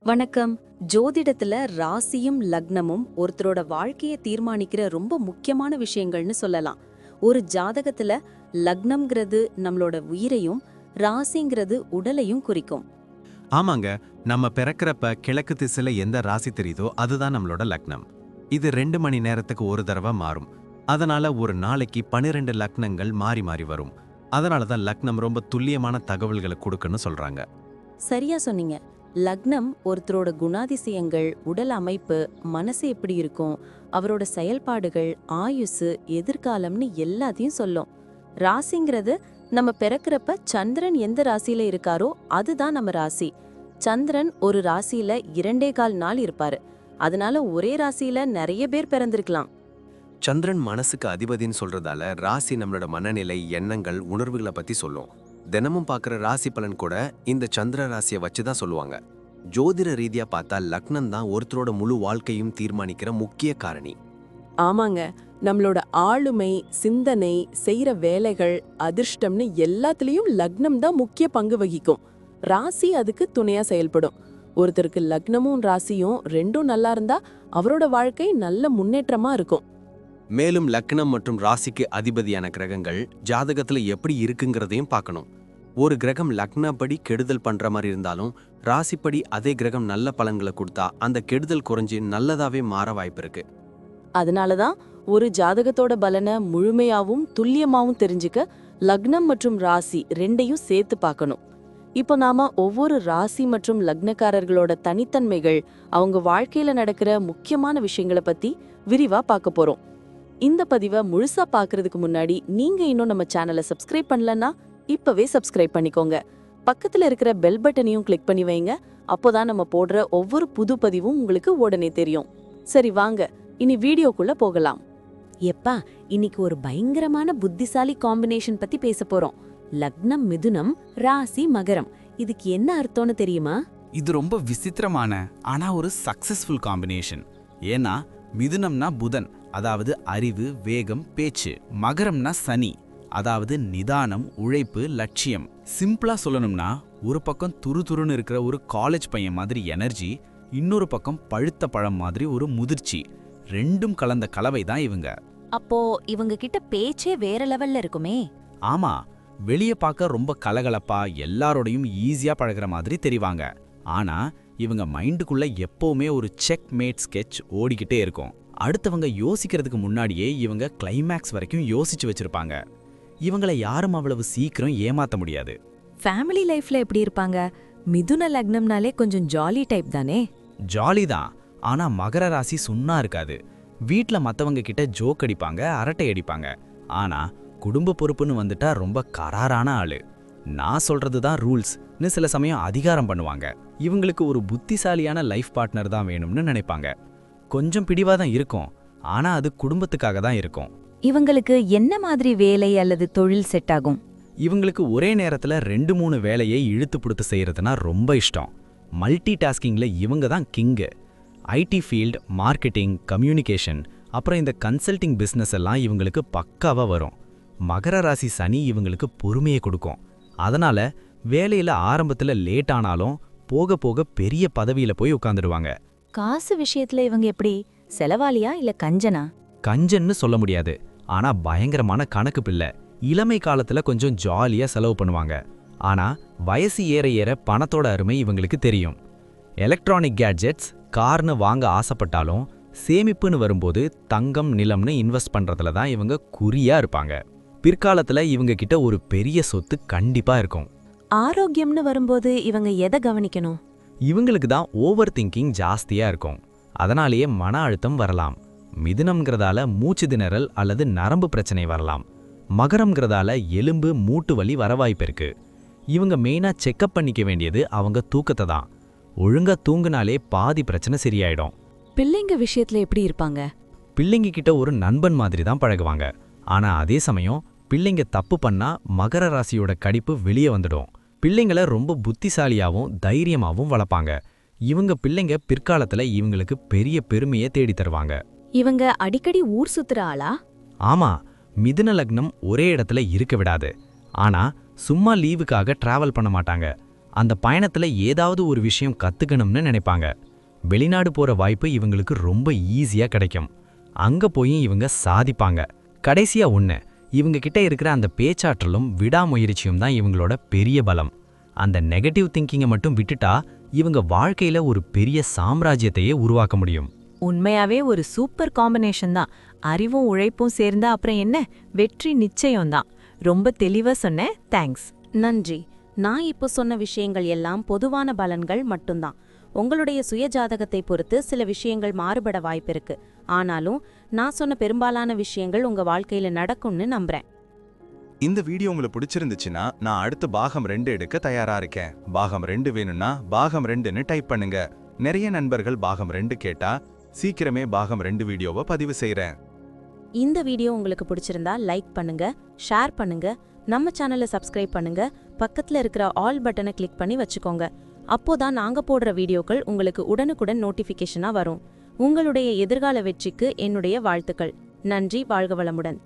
வணக்கம். ஜோதிடத்துல ராசியும் லக்னமும் ஒருத்தரோட வாழ்க்கைய தீர்மானிக்கிற ரொம்ப முக்கியமான விஷயங்கள்னு சொல்லலாம். ஒரு ஜாதகத்துல லக்னம்ங்கிறது நம்மளோட உயிரையும், ராசிங்கிறது உடலையும் குறிக்கும். ஆமாங்க. நம்ம பிறக்கிறப்ப கிழக்கு திசையில எந்த ராசி தெரியுதோ அதுதான் நம்மளோட லக்னம். இது 2 மணி நேரத்துக்கு ஒரு தடவை மாறும். அதனால ஒரு நாளைக்கு 12 லக்னங்கள் மாறி மாறி வரும். அதனால தான் லக்னம் ரொம்ப துல்லியமான தகவல்களை கொடுக்குன்னு சொல்றாங்க. சரியா சொன்னீங்க. லக்னம் ஒருத்தரோட குணாதிசயங்கள், உடல் அமைப்பு, மனசு எப்படி இருக்கும், அவரோட செயல்பாடுகள், ஆயுசு, எதிர்காலம்னு எல்லாத்தையும் சொல்லும். ராசிங்கிறது நம்ம பிறக்கிறப்ப சந்திரன் எந்த ராசியில இருக்காரோ அதுதான் நம்ம ராசி. சந்திரன் ஒரு ராசியில 2.25 நாள் இருப்பாரு. அதனால ஒரே ராசியில நிறைய பேர் பிறந்திருக்கலாம். சந்திரன் மனசுக்கு அதிபதின்னு சொல்றதால ராசி நம்மளோட மனநிலை, எண்ணங்கள், உணர்வுகளை பத்தி சொல்லும். தினமும் பார்க்குற ராசி பலன் கூட இந்த சந்திர ராசியை வச்சு தான் சொல்லுவாங்க. ஜோதிட ரீதியா பார்த்தா லக்னம் தான் ஒருத்தரோட முழு வாழ்க்கையும் தீர்மானிக்கிற முக்கிய காரணி. ஆமாங்க, நம்மளோட ஆளுமை, சிந்தனை, செய்யற வேலைகள், அதிர்ஷ்டம்னு எல்லாத்துலயும் லக்னம் தான் முக்கிய பங்கு வகிக்கும். ராசி அதுக்கு துணையா செயல்படும். ஒருத்தருக்கு லக்னமும் ராசியும் ரெண்டும் நல்லா இருந்தா அவரோட வாழ்க்கை நல்ல முன்னேற்றமா இருக்கும். மேலும் லக்னம் மற்றும் ராசிக்கு அதிபதியான கிரகங்கள் ஜாதகத்துல எப்படி இருக்குங்கிறதையும் பார்க்கணும். ஒரு கிரகம் லக்னப்படி கெடுதல் பண்ற மாதிரி இருந்தாலும் ராசிப்படி அதே கிரகம் நல்ல பலன்களை கொடுத்தா அந்த கெடுதல் குறைஞ்சி நல்லதாவே மாற வாய்ப்பு இருக்கு. அதனாலதான் ஒரு ஜாதகத்தோட பலனை முழுமையாவும் துல்லியமாவும் தெரிஞ்சுக்க லக்னம் மற்றும் ராசி ரெண்டையும் சேர்த்து பார்க்கணும். இப்போ நாம ஒவ்வொரு ராசி மற்றும் லக்னக்காரர்களோட தனித்தன்மைகள், அவங்க வாழ்க்கையில நடக்கிற முக்கியமான விஷயங்களை பத்தி விரிவா பார்க்க போறோம். இந்த பதிவை முழுசா பார்க்கறதுக்கு முன்னாடி நீங்க இன்னும் நம்ம சேனலை சப்ஸ்கிரைப் பண்ணலன்னா இப்பவே சப்ஸ்கிரைப் பண்ணிக்கோங்க. பக்கத்துல இருக்கிற பெல் பட்டனையும் கிளிக் பண்ணி வைங்க. அப்போதான் நம்ம போடுற ஒவ்வொரு புது பதிவும் உங்களுக்கு உடனே தெரியும். சரி வாங்க, இனி வீடியோக்குள்ள போகலாம். எப்பா, இன்னைக்கு ஒரு பயங்கரமான புத்திசாலி காம்பினேஷன் பத்தி பேச போறோம். லக்னம் மிதுனம், ராசி மகரம். இதுக்கு என்ன அர்த்தம்னு தெரியுமா? இது ரொம்ப விசித்திரமான ஆனா ஒரு சக்சஸ்ஃபுல் காம்பினேஷன். ஏன்னா மிதுனம்னா புதன், அதாவது அறிவு, வேகம், பேச்சு. மகரம்னா சனி, அதாவது நிதானம், உழைப்பு, லட்சியம். சிம்பிளா சொல்லணும்னா ஒரு பக்கம் துருதுருன்னு இருக்கிற ஒரு காலேஜ் பையன் மாதிரி எனர்ஜி, இன்னொரு பக்கம் பழுத்த பழம் மாதிரி ஒரு முதிர்ச்சி. ரெண்டும் கலந்த கலவை தான் இவங்க. அப்போ இவங்க கிட்ட பேச்சே வேற லெவல்ல இருக்குமே. ஆமா, வெளியே பார்க்க ரொம்ப கலகலப்பா எல்லாரோடையும் ஈஸியா பழகுற மாதிரி தெரிவாங்க. ஆனா இவங்க மைண்டுக்குள்ள எப்பவுமே ஒரு செக் மேட் ஸ்கெட்ச் ஓடிக்கிட்டே இருக்கும். அடுத்தவங்க யோசிக்கிறதுக்கு முன்னாடியே இவங்க கிளைமேக்ஸ் வரைக்கும் யோசிச்சு வச்சிருப்பாங்க. இவங்களை யாரும் அவ்வளவு சீக்கிரம் ஏமாத்த முடியாது. ஃபேமிலி லைஃப்ல எப்படி இருப்பாங்க? மிதுன லக்னம்னாலே கொஞ்சம் ஜாலி டைப் தானே? ஜாலி தான், ஆனா மகர ராசி சும்மா இருக்காது. வீட்ல மத்தவங்க கிட்ட ஜோக் அடிப்பாங்க, அரட்டை அடிப்பாங்க. ஆனா குடும்ப பொறுப்புன்னு வந்துட்டா ரொம்ப கராரான ஆளு. நான் சொல்றது தான் ரூல்ஸ்னு சில சமயம் அதிகாரம் பண்ணுவாங்க. இவங்களுக்கு ஒரு புத்திசாலியான லைஃப் பார்ட்னர் தான் வேணும்னு நினைப்பாங்க. கொஞ்சம் பிடிவாதம் இருக்கும், ஆனா அது குடும்பத்துக்காக தான் இருக்கும். இவங்களுக்கு என்ன மாதிரி வேலை அல்லது தொழில் செட் ஆகும்? இவங்களுக்கு ஒரே நேரத்துல 2-3 வேலையை இழுத்து புடுத்து செய்யறதுனா ரொம்ப இஷ்டம். மல்டி டாஸ்கிங்ல இவங்க தான் king. IT field, marketing, communication, அப்புறம் இந்த கன்சல்டிங் பிஸ்னஸ் எல்லாம் இவங்களுக்கு பக்காவா வரும். மகர ராசி சனி இவங்களுக்கு பொறுமையை கொடுக்கும். அதனால வேலையில ஆரம்பத்துல லேட் ஆனாலும் போக போக பெரிய பதவியில போய் உட்காந்துடுவாங்க. காசு விஷயத்துல இவங்க எப்படி? செலவாளியா இல்ல கஞ்சனா? கஞ்சன்னு சொல்ல முடியாது, ஆனா பயங்கரமான கணக்கு பிள்ளை. இளமை காலத்துல கொஞ்சம் ஜாலியா செலவு பண்ணுவாங்க. ஆனா வயசு ஏற ஏற பணத்தோட அருமை இவங்களுக்கு தெரியும். எலக்ட்ரானிக் கேட்ஜெட்ஸ், கார்னு வாங்க ஆசைப்பட்டாலும் சேமிப்புன்னு வரும்போது தங்கம், நிலம்னு இன்வெஸ்ட் பண்றதுல தான் இவங்க குறியா இருப்பாங்க. பிற்காலத்துல இவங்க கிட்ட ஒரு பெரிய சொத்து கண்டிப்பா இருக்கும். ஆரோக்கியம்னு வரும்போது இவங்க எதை கவனிக்கணும்? இவங்களுக்கு தான் ஓவர் திங்கிங் ஜாஸ்தியா இருக்கும். அதனாலேயே மன அழுத்தம் வரலாம். மிதுனம்ங்கிறதால மூச்சு திணறல் அல்லது நரம்பு பிரச்சனை வரலாம். மகரம்ங்கிறதால எலும்பு, மூட்டு வலி வர வாய்ப்பு இருக்கு. இவங்க மெயினா செக்கப் பண்ணிக்க வேண்டியது அவங்க தூக்கத்தை தான். ஒழுங்கா தூங்குனாலே பாதி பிரச்சனை சரியாயிடும். பிள்ளைங்க விஷயத்துல எப்படி இருப்பாங்க? பிள்ளைங்க கிட்ட ஒரு நண்பன் மாதிரி தான் பழகுவாங்க. ஆனா அதே சமயம் பிள்ளைங்க தப்பு பண்ணா மகர ராசியோட கடிப்பு வெளியே வந்துடும். பிள்ளைங்கள ரொம்ப புத்திசாலியாவும் தைரியமாவும் வளர்ப்பாங்க. இவங்க பிள்ளைங்க பிற்காலத்துல இவங்களுக்கு பெரிய பெருமையை தேடி தருவாங்க. இவங்க அடிக்கடி ஊர் சுத்துற ஆளா? ஆமா, மிதுன லக்னம் ஒரே இடத்துல இருக்க விடாது. ஆனா சும்மா லீவுக்காக டிராவல் பண்ண மாட்டாங்க. அந்த பயணத்துல ஏதாவது ஒரு விஷயம் கத்துக்கணும்னு நினைப்பாங்க. வெளிநாடு போற வாய்ப்பு இவங்களுக்கு ரொம்ப ஈஸியா கிடைக்கும். அங்க போய் இவங்க சாதிப்பாங்க. கடைசியா ஒண்ணு, இவங்க கிட்ட இருக்கிற அந்த பேச்சாற்றலும் விடாமுயற்சியும் தான் இவங்களோட பெரிய பலம். அந்த நெகட்டிவ் திங்கிங்கை மட்டும் விட்டுட்டா இவங்க வாழ்க்கையில ஒரு பெரிய சாம்ராஜ்யத்தையே உருவாக்க முடியும். உண்மையாவே ஒரு சூப்பர் காம்பினேஷன் தான். அறிவும் உழைப்பும் சேர்ந்தா அப்புறம் என்ன, வெற்றி நிச்சயம்தான். ரொம்ப தெளிவா சொன்ன, தேங்க்ஸ். நன்றி. நான் இப்போ சொன்ன விஷயங்கள் எல்லாம் பொதுவான பலன்கள் மட்டும்தான். உங்களுடைய சுய ஜாதகத்தை பொறுத்து சில விஷயங்கள் மாறுபட வாய்ப்பிருக்கு. ஆனாலும் நான் சொன்ன பெரும்பாலான விஷயங்கள் உங்க வாழ்க்கையில நடக்கும்னு நம்புறேன். இந்த வீடியோ உங்களுக்கு பிடிச்சிருந்துச்சுன்னா நான் அடுத்து பாகம் 2 எடுக்க தயாரா இருக்கேன். பாகம் 2 வேணும்னா பாகம் 2ன்னு டைப் பண்ணுங்க. நிறைய நண்பர்கள் பாகம் 2 கேட்டா சீக்கிரமே பாகம் 2 வீடியோவை பதிவு செய்றேன். இந்த வீடியோ உங்களுக்கு பிடிச்சிருந்தா லைக் பண்ணுங்க, ஷேர் பண்ணுங்க, நம்ம சேனலை சப்ஸ்கிரைப் பண்ணுங்க, பக்கத்துல இருக்கிற ஆல் பட்டனை கிளிக் பண்ணி வச்சுக்கோங்க. அப்போதான் நாங்க போடுற வீடியோக்கள் உங்களுக்கு உடனுக்குடன் நோட்டிஃபிகேஷனா வரும். உங்களுடைய எதிர்கால வெற்றிக்கு என்னுடைய வாழ்த்துக்கள். நன்றி. வாழ்க வளமுடன்.